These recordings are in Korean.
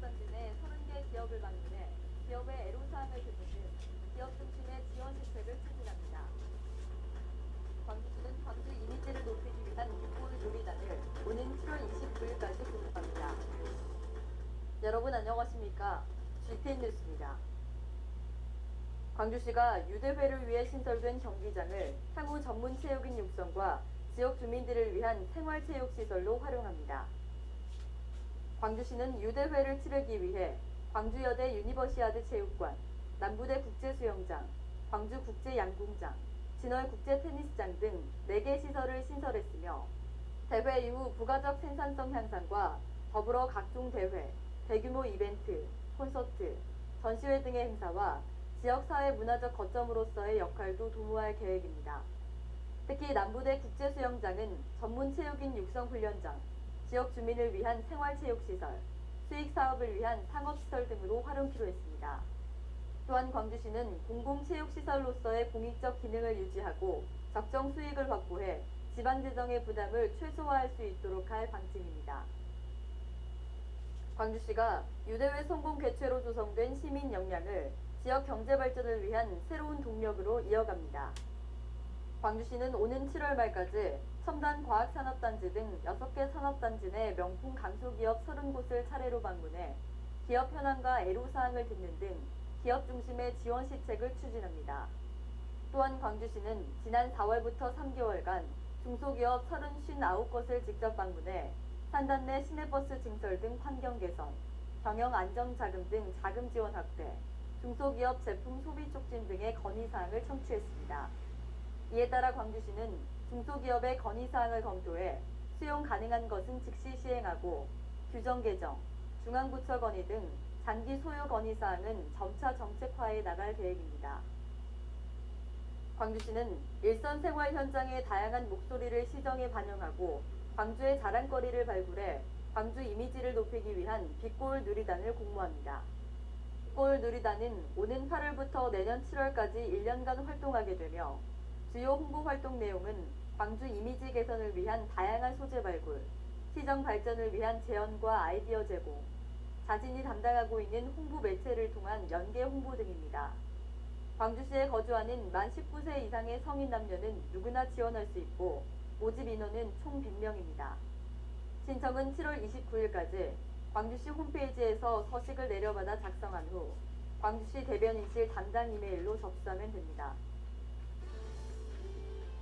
산업단지 내 30개 기업을 방문해 기업의 애로사항을 듣는 등 기업 중심의 지원 시책을 추진합니다. 광주시는 광주 이미지를 높이기 위한 빛골 놀이단을 오는 7월 29일까지 공모합니다. 여러분 안녕하십니까? GTN 뉴스입니다. 광주시가 유대회를 위해 신설된 경기장을 향후 전문 체육인 육성과 지역 주민들을 위한 생활체육시설로 활용합니다. 광주시는 유대회를 치르기 위해 광주여대 유니버시아드 체육관, 남부대 국제수영장, 광주국제양궁장, 진월국제테니스장 등 4개 시설을 신설했으며 대회 이후 부가적 생산성 향상과 더불어 각종 대회, 대규모 이벤트, 콘서트, 전시회 등의 행사와 지역사회 문화적 거점으로서의 역할도 도모할 계획입니다. 특히 남부대 국제수영장은 전문 체육인 육성훈련장, 지역 주민을 위한 생활체육시설, 수익사업을 위한 상업시설 등으로 활용키로 했습니다. 또한 광주시는 공공체육시설로서의 공익적 기능을 유지하고 적정 수익을 확보해 지방재정의 부담을 최소화할 수 있도록 할 방침입니다. 광주시가 유대회 성공 개최로 조성된 시민 역량을 지역 경제 발전을 위한 새로운 동력으로 이어갑니다. 광주시는 오는 7월 말까지 첨단 과학산업단지 등 6개 산업단지 내 명품 강소기업 30곳을 차례로 방문해 기업 현황과 애로사항을 듣는 등 기업 중심의 지원 시책을 추진합니다. 또한 광주시는 지난 4월부터 3개월간 중소기업 39곳을 직접 방문해 산단 내 시내버스 증설 등 환경 개선, 경영 안정 자금 등 자금 지원 확대, 중소기업 제품 소비 촉진 등의 건의사항을 청취했습니다. 이에 따라 광주시는 중소기업의 건의사항을 검토해 수용 가능한 것은 즉시 시행하고 규정 개정, 중앙부처 건의 등 장기 소요 건의사항은 점차 정책화해 나갈 계획입니다. 광주시는 일선 생활 현장의 다양한 목소리를 시정에 반영하고 광주의 자랑거리를 발굴해 광주 이미지를 높이기 위한 빛골 누리단을 공모합니다. 빛골 누리단은 오는 8월부터 내년 7월까지 1년간 활동하게 되며 주요 홍보 활동 내용은 광주 이미지 개선을 위한 다양한 소재 발굴, 시정 발전을 위한 제언과 아이디어 제공, 자신이 담당하고 있는 홍보 매체를 통한 연계 홍보 등입니다. 광주시에 거주하는 만 19세 이상의 성인 남녀는 누구나 지원할 수 있고 모집 인원은 총 100명입니다. 신청은 7월 29일까지 광주시 홈페이지에서 서식을 내려받아 작성한 후 광주시 대변인실 담당 이메일로 접수하면 됩니다.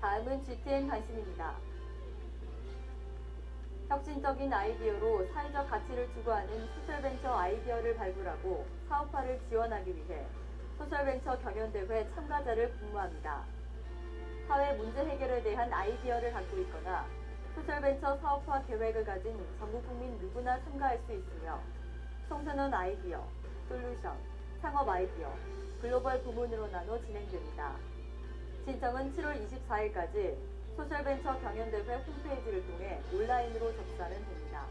다음은 GTN 관심입니다. 혁신적인 아이디어로 사회적 가치를 추구하는 소셜벤처 아이디어를 발굴하고 사업화를 지원하기 위해 소셜벤처 경연대회 참가자를 공모합니다. 사회 문제 해결에 대한 아이디어를 갖고 있거나 소셜벤처 사업화 계획을 가진 전국 국민 누구나 참가할 수 있으며 청소년 아이디어, 솔루션, 창업 아이디어, 글로벌 부문으로 나눠 진행됩니다. 신청은 7월 24일까지 소셜벤처 경연대회 홈페이지를 통해 온라인으로 접수하면 됩니다.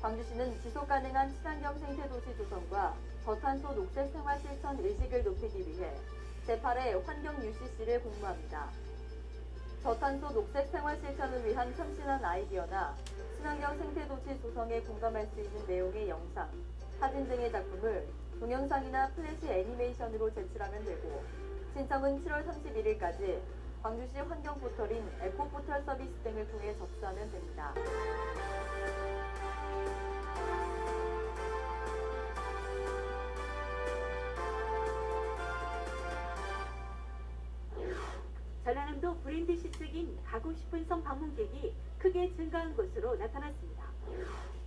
광주시는 지속가능한 친환경 생태도시 조성과 저탄소 녹색 생활 실천 의식을 높이기 위해 제8회 환경 UCC를 공모합니다. 저탄소 녹색 생활 실천을 위한 참신한 아이디어나 친환경 생태도시 조성에 공감할 수 있는 내용의 영상, 사진 등의 작품을 동영상이나 플래시 애니메이션으로 제출하면 되고 신청은 7월 31일까지 광주시 환경포털인 에코포털 서비스 등을 통해 접수하면 됩니다. 전라남도 브랜드 시책인 가고 싶은 섬 방문객이 크게 증가한 것으로 나타났습니다.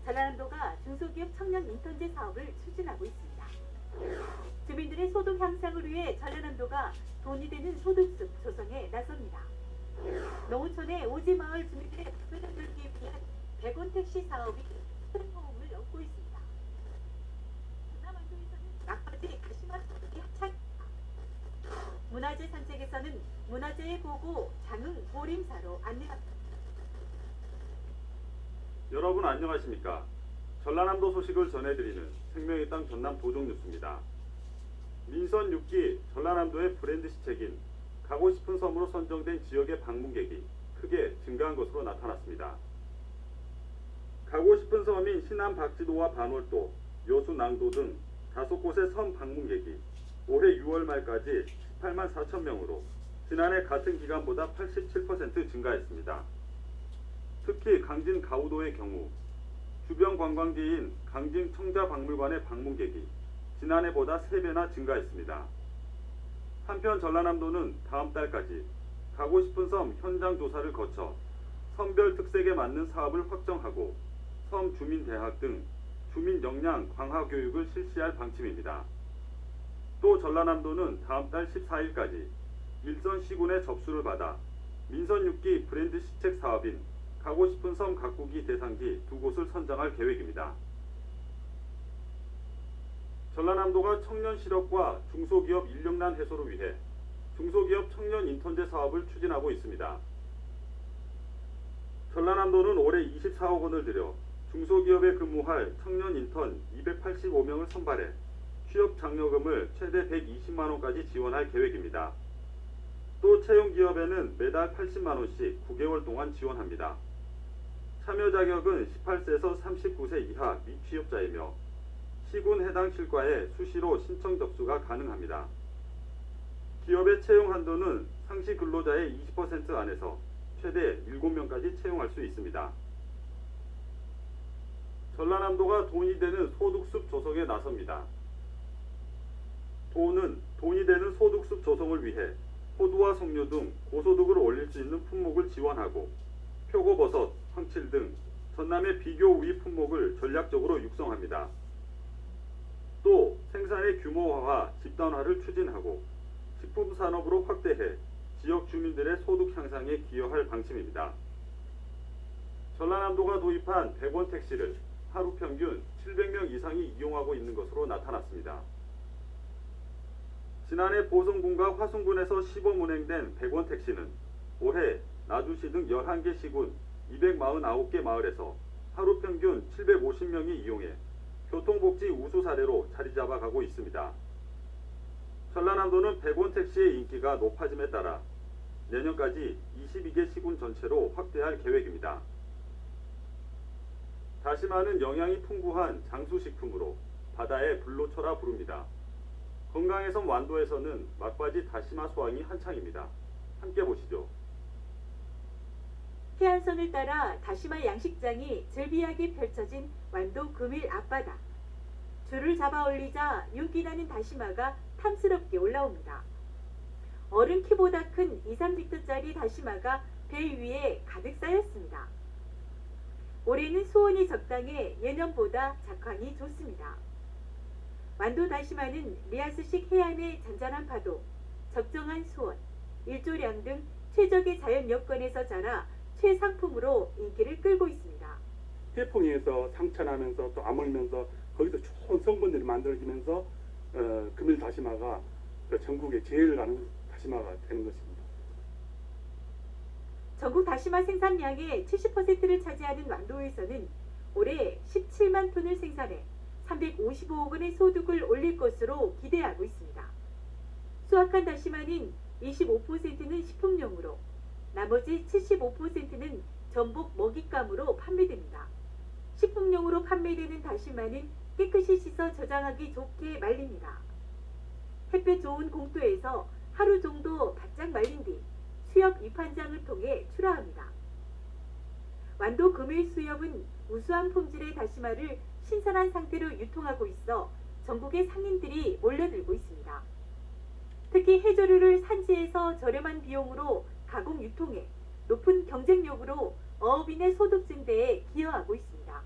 전라남도가 중소기업 청년 인턴제 사업을 추진하고 있습니다. 주민들의 소득 향상을 위해 전라남도가 돈이 되는 소득숲 조성에 나섭니다. 농어촌의 오지마을 주민들의 불편을 들기 위한 100원 택시 사업이 큰 호응을 얻고 있습니다. 전남완도에서는 막바지 가시마 소득이 합창입니다. 문화재 산책에서는 문화재의 보고 장흥 보림사로 안내합니다. 여러분 안녕하십니까? 전라남도 소식을 전해드리는 생명의 땅 전남 도종 뉴스입니다. 민선 6기 전라남도의 브랜드 시책인 가고 싶은 섬으로 선정된 지역의 방문객이 크게 증가한 것으로 나타났습니다. 가고 싶은 섬인 신안 박지도와 반월도, 여수 낭도 등 5곳의 섬 방문객이 올해 6월 말까지 18만 4천 명으로 지난해 같은 기간보다 87% 증가했습니다. 특히 강진 가우도의 경우 주변 관광지인 강진 청자박물관의 방문객이 지난해보다 3배나 증가했습니다. 한편 전라남도는 다음 달까지 가고 싶은 섬 현장 조사를 거쳐 섬별 특색에 맞는 사업을 확정하고 섬 주민대학 등 주민 역량 강화 교육을 실시할 방침입니다. 또 전라남도는 다음 달 14일까지 일선 시군의 접수를 받아 민선 6기 브랜드 시책 사업인 가고 싶은 섬 가꾸기 대상지 2곳을 선정할 계획입니다. 전라남도가 청년 실업과 중소기업 인력난 해소를 위해 중소기업 청년 인턴제 사업을 추진하고 있습니다. 전라남도는 올해 24억 원을 들여 중소기업에 근무할 청년 인턴 285명을 선발해 취업 장려금을 최대 120만 원까지 지원할 계획입니다. 또 채용기업에는 매달 80만 원씩 9개월 동안 지원합니다. 참여 자격은 18세에서 39세 이하 미취업자이며 시군 해당 실과에 수시로 신청 접수가 가능합니다. 기업의 채용 한도는 상시 근로자의 20% 안에서 최대 7명까지 채용할 수 있습니다. 전라남도가 돈이 되는 소득숲 조성에 나섭니다. 도는 돈이 되는 소득숲 조성을 위해 호두와 석류 등 고소득을 올릴 수 있는 품목을 지원하고 표고버섯, 황칠 등 전남의 비교 우위 품목을 전략적으로 육성합니다. 또 생산의 규모화와 집단화를 추진하고 식품산업으로 확대해 지역 주민들의 소득 향상에 기여할 방침입니다. 전라남도가 도입한 100원 택시를 하루 평균 700명 이상이 이용하고 있는 것으로 나타났습니다. 지난해 보성군과 화순군에서 시범 운행된 100원 택시는 올해 나주시 등 11개 시군 249개 마을에서 하루 평균 750명이 이용해 교통복지 우수 사례로 자리 잡아가고 있습니다. 전라남도는 100원 택시의 인기가 높아짐에 따라 내년까지 22개 시군 전체로 확대할 계획입니다. 다시마는 영양이 풍부한 장수식품으로 바다의 불로초라 부릅니다. 건강의 섬 완도에서는 막바지 다시마 수확이 한창입니다. 함께 보시죠. 해안선을 따라 다시마 양식장이 즐비하게 펼쳐진 완도 금일 앞바다. 줄을 잡아 올리자 윤기나는 다시마가 탐스럽게 올라옵니다. 어른 키보다 큰 2, 3리터짜리 다시마가 배 위에 가득 쌓였습니다. 올해는 수온이 적당해 예년보다 작황이 좋습니다. 완도 다시마는 리아스식 해안의 잔잔한 파도, 적정한 수온, 일조량 등 최적의 자연 여건에서 자라 최상품으로 인기를 끌고 있습니다. 태풍에서 상처나면서 또 아물면서 거기서 좋은 성분들이 만들어지면서 금일 다시마가 전국에 제일 가는 다시마가 되는 것입니다. 전국 다시마 생산량의 70%를 차지하는 완도에서는 올해 17만 톤을 생산해 355억 원의 소득을 올릴 것으로 기대하고 있습니다. 수확한 다시마는 25%는 식품용으로, 나머지 75%는 전복 먹잇감으로 판매됩니다. 식품용으로 판매되는 다시마는 깨끗이 씻어 저장하기 좋게 말립니다. 햇볕 좋은 공터에서 하루 정도 바짝 말린 뒤 수협 입한장을 통해 출하합니다. 완도 금일 수협은 우수한 품질의 다시마를 신선한 상태로 유통하고 있어 전국의 상인들이 몰려들고 있습니다. 특히 해조류를 산지에서 저렴한 비용으로 가공 유통해 높은 경쟁력으로 어업인의 소득 증대에 기여하고 있습니다.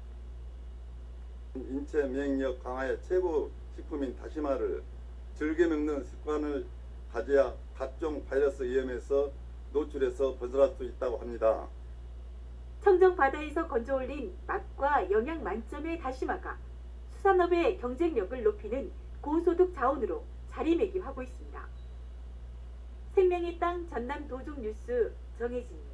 인체免疫력 강화의 최고 식품인 다시마를 즐겨 먹는 습관을 가져야 각종 바이러스 위험에서 노출해서 벗어날 수 있다고 합니다. 청정 바다에서 건져 올린 맛과 영양 만점의 다시마가 수산업의 경쟁력을 높이는 고소득 자원으로 자리매김하고 있습니다. 생명의 땅 전남 도종 뉴스 정혜진입니다.